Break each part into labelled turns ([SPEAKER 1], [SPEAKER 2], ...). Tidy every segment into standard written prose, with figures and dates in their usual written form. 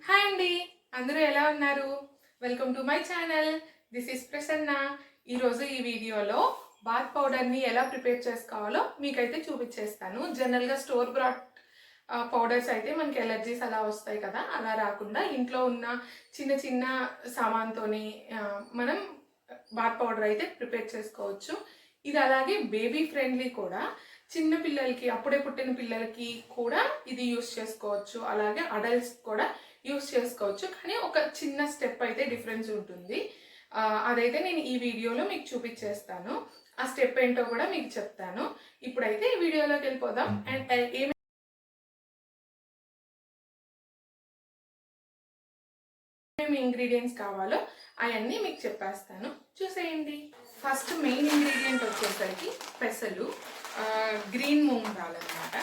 [SPEAKER 1] Hi అండి, అందరూ ఎలా ఉన్నారు? Welcome to my channel. This is Prasanna. ఈరోజు ఈ వీడియోలో బాత్ పౌడర్ని ఎలా ప్రిపేర్ చేసుకోవాలో మీకైతే చూపించేస్తాను. జనరల్గా స్టోర్ బ్రాట్ పౌడర్స్ అయితే మనకి ఎలర్జీస్ అలా వస్తాయి కదా, అలా రాకుండా ఇంట్లో ఉన్న చిన్న చిన్న సామాన్తోని మనం బాత్ పౌడర్ అయితే ప్రిపేర్ చేసుకోవచ్చు. ఇది అలాగే బేబీ ఫ్రెండ్లీ కూడా. చిన్న పిల్లలకి, అప్పుడే పుట్టిన పిల్లలకి కూడా ఇది యూస్ చేసుకోవచ్చు. అలాగే అడల్ట్స్ కూడా యూస్ చేసుకోవచ్చు. కానీ ఒక చిన్న స్టెప్ అయితే డిఫరెన్స్ ఉంటుంది. అదైతే నేను ఈ వీడియోలో మీకు చూపించేస్తాను. ఆ స్టెప్ ఏంటో కూడా మీకు చెప్తాను. ఇప్పుడైతే ఈ వీడియోలోకి వెళ్ళిపోదాం. అండ్ ఏమేమి ఇంగ్రీడియంట్స్ కావాలో అవన్నీ మీకు చెప్పేస్తాను, చూసేయండి. ఫస్ట్ మెయిన్ ఇంగ్రీడియంట్ వచ్చేసరికి పెసలు, గ్రీన్ మూంగ్ దాల్ అనమాట.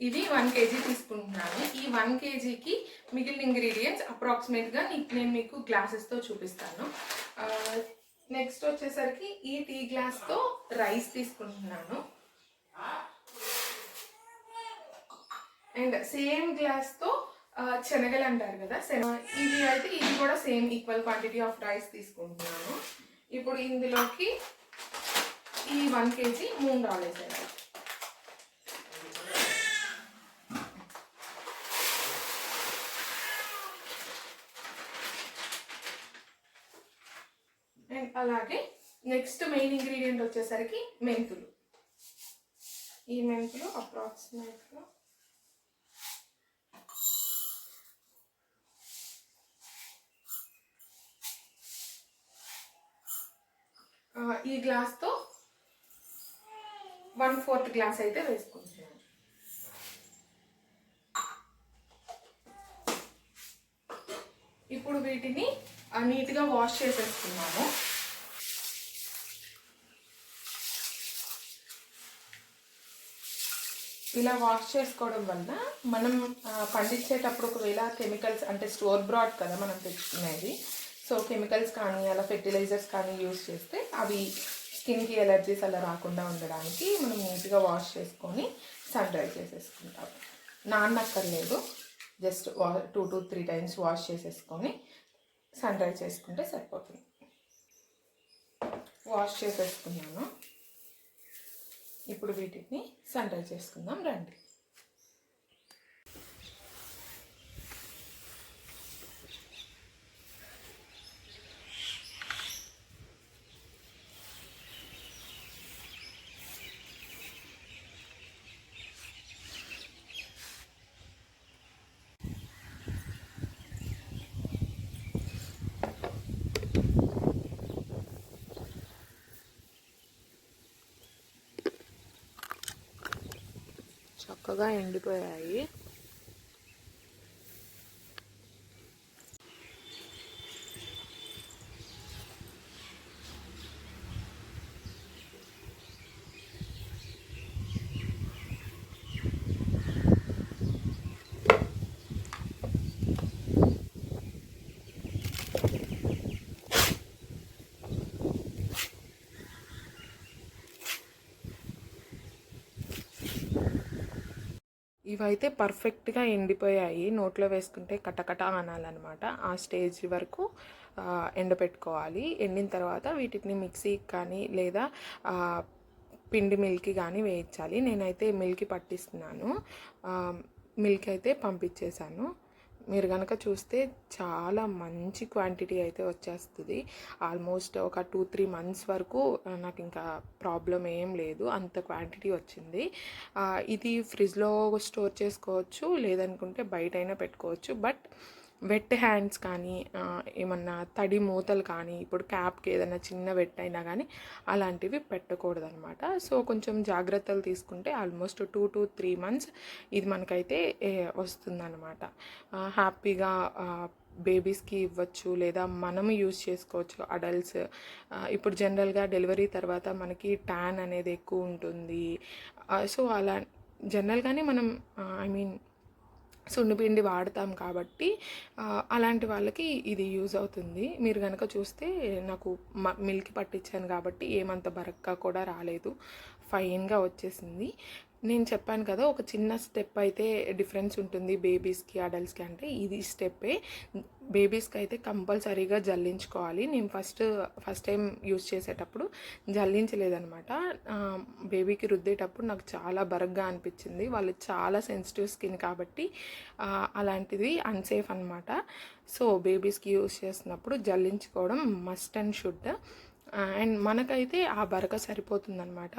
[SPEAKER 1] ఇది 1 kg తీసుకుంటున్నాను. ఈ 1 kgకి మిగిలిన ఇంగ్రీడియంట్స్ అప్రాక్సిమేట్గా నేను మీకు గ్లాసెస్తో చూపిస్తాను. నెక్స్ట్ వచ్చేసరికి ఈ టీ గ్లాస్తో రైస్ తీసుకుంటున్నాను. అండ్ సేమ్ గ్లాస్తో శనగలు అంటారు కదా, ఇది కూడా same equal quantity of rice తీసుకుంటున్నాను. ఇప్పుడు ఇందులోకి ఈ 1 kg మూంగ్ దాల్ వేసేయాలి. అండ్ అలాగే నెక్స్ట్ మెయిన్ ఇంగ్రీడియంట్ వచ్చేసరికి మెంతులు. ఈ మెంతులు అప్రాక్సిమేట్గా ఈ గ్లాస్తో 1/4 గ్లాస్ అయితే వేసుకుంటున్నాను. ఇప్పుడు వీటిని నీట్గా వాష్ చేసేసుకున్నాము. ఇలా వాష్ చేసుకోవడం వల్ల మనం పండించేటప్పుడు ఒకవేళ కెమికల్స్, అంటే స్టోర్ బ్రాడ్ కదా మనం తెచ్చుకునేది, సో కెమికల్స్ కానీ అలా ఫెర్టిలైజర్స్ కానీ యూస్ చేస్తే అవి స్కిన్కి ఎలర్జీస్ అలా రాకుండా ఉండడానికి మనం నీట్గా వాష్ చేసుకొని సన్ డ్రై చేసేసుకుంటాం. నానక్కర్లేదు, జస్ట్ 2 to 3 times వాష్ చేసేసుకొని సన్ డ్రై చేసుకుంటే సరిపోతుంది. వాష్ చేసేసుకున్నాను. ఇప్పుడు వీటిని సన్ డ్రై చేసుకుందాం రండి. చక్కగా ఎండిపోయాయి. ఇవైతే పర్ఫెక్ట్గా ఎండిపోయాయి. నోట్లో వేసుకుంటే కటకట అనాలన్నమాట. ఆ స్టేజ్ వరకు ఎండపెట్టుకోవాలి. ఎండిన తర్వాత వీటిని మిక్సీకి కానీ లేదా పిండి మిల్కి కానీ వేయించాలి. నేనైతే మిల్కి పట్టిస్తున్నాను. మిల్క్ అయితే పంపించేశాను. మీరు కనుక చూస్తే చాలా మంచి క్వాంటిటీ అయితే వచ్చేస్తుంది. ఆల్మోస్ట్ ఒక 2-3 months వరకు నాకు ఇంకా ప్రాబ్లం ఏం లేదు, అంత క్వాంటిటీ వచ్చింది. ఇది ఫ్రిడ్జ్లో స్టోర్ చేసుకోవచ్చు, లేదనుకుంటే బయట అయినా పెట్టుకోవచ్చు. బట్ వెట్ హ్యాండ్స్ కానీ ఏమన్నా తడి మూతలు కానీ, ఇప్పుడు క్యాప్కి ఏదైనా చిన్న వెట్ అయినా కానీ అలాంటివి పెట్టకూడదు అనమాట. సో కొంచెం జాగ్రత్తలు తీసుకుంటే ఆల్మోస్ట్ 2 to 3 months ఇది మనకైతే వస్తుందన్నమాట. హ్యాపీగా బేబీస్కి ఇవ్వచ్చు, లేదా మనము యూజ్ చేసుకోవచ్చు అడల్ట్స్. ఇప్పుడు జనరల్గా డెలివరీ తర్వాత మనకి ట్యాన్ అనేది ఎక్కువ ఉంటుంది. సో అలా జనరల్గానే మనం సున్నిపిండి వాడతాం కాబట్టి అలాంటి వాళ్ళకి ఇది యూజ్ అవుతుంది. మీరు కనుక చూస్తే నాకు మిల్క్ పట్టించాను కాబట్టి ఏమంత బరక్గా కూడా రాలేదు, ఫైన్గా వచ్చేసింది. నేను చెప్పాను కదా, ఒక చిన్న స్టెప్ అయితే డిఫరెన్స్ ఉంటుంది బేబీస్కి అడల్ట్స్కి అంటే, ఇది స్టెప్పే. బేబీస్కి అయితే కంపల్సరీగా జల్లించుకోవాలి. నేను ఫస్ట్ టైం యూజ్ చేసేటప్పుడు జల్లించలేదనమాట. బేబీకి రుద్దేటప్పుడు నాకు చాలా బరగ్గా అనిపించింది. వాళ్ళు చాలా సెన్సిటివ్ స్కిన్ కాబట్టి అలాంటిది అన్సేఫ్ అనమాట. సో బేబీస్కి యూజ్ చేసినప్పుడు జల్లించుకోవడం మస్ట్ అండ్ షుడ్. అండ్ మనకైతే ఆ బరక సరిపోతుందనమాట.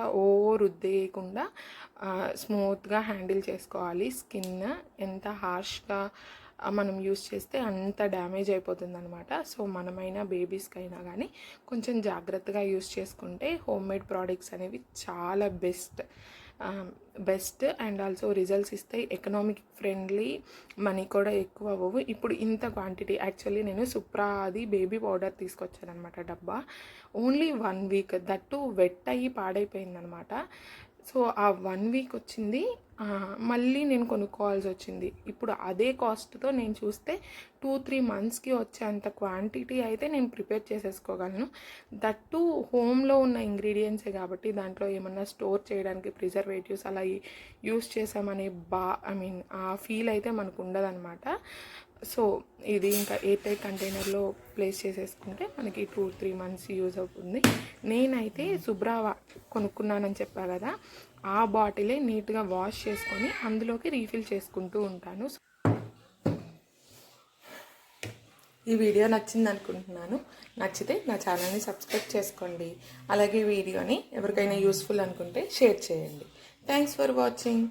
[SPEAKER 1] రుద్దేయకుండా స్మూత్గా హ్యాండిల్ చేసుకోవాలి. స్కిన్ ఎంత హార్ష్గా మనం యూస్ చేస్తే అంత డ్యామేజ్ అయిపోతుంది అనమాట. సో మనమైనా బేబీస్కైనా కానీ కొంచెం జాగ్రత్తగా యూస్ చేసుకుంటే హోమ్ మేడ్ ప్రోడక్ట్స్ అనేవి చాలా బెస్ట్ అండ్ ఆల్సో రిజల్ట్స్ ఇస్తాయి. ఎకనామిక్ ఫ్రెండ్లీ, మనీ కూడా ఎక్కువ అవ్వవు. ఇప్పుడు ఇంత క్వాంటిటీ యాక్చువల్లీ నేను సుప్రాది బేబీ పౌడర్ తీసుకొచ్చాను అనమాట డబ్బా. ఓన్లీ 1 వీక్, దట్టు వెట్ అయ్యి పాడైపోయిందనమాట. సో ఆ 1 వీక్ వచ్చింది, మళ్ళీ నేను కొనుక్కోవాల్సి వచ్చింది. ఇప్పుడు అదే కాస్ట్తో నేను చూస్తే 2-3 మంత్స్కి వచ్చేంత క్వాంటిటీ అయితే నేను ప్రిపేర్ చేసేసుకోగలను. దట్టు హోమ్లో ఉన్న ఇంగ్రీడియంట్సే కాబట్టి దాంట్లో ఏమన్నా స్టోర్ చేయడానికి ప్రిజర్వేటివ్స్ అలా యూస్ చేసామనే ఆ ఫీల్ అయితే మనకు ఉండదన్నమాట. సో ఇది ఇంకా ఎయిర్ కంటైనర్లో ప్లేస్ చేసేసుకుంటే మనకి 2-3 మంత్స్ యూజ్ అవుతుంది. నేనైతే శుభ్రా కొనుక్కున్నానని చెప్పా కదా, ఆ బాటిలే నీట్గా వాష్ చేసుకొని అందులోకి రీఫిల్ చేసుకుంటూ ఉంటాను. ఈ వీడియో నచ్చింది అనుకుంటున్నాను. నచ్చితే నా ఛానల్ని సబ్స్క్రైబ్ చేసుకోండి. అలాగే వీడియోని ఎవరికైనా యూస్ఫుల్ అనుకుంటే షేర్ చేయండి. Thanks for watching.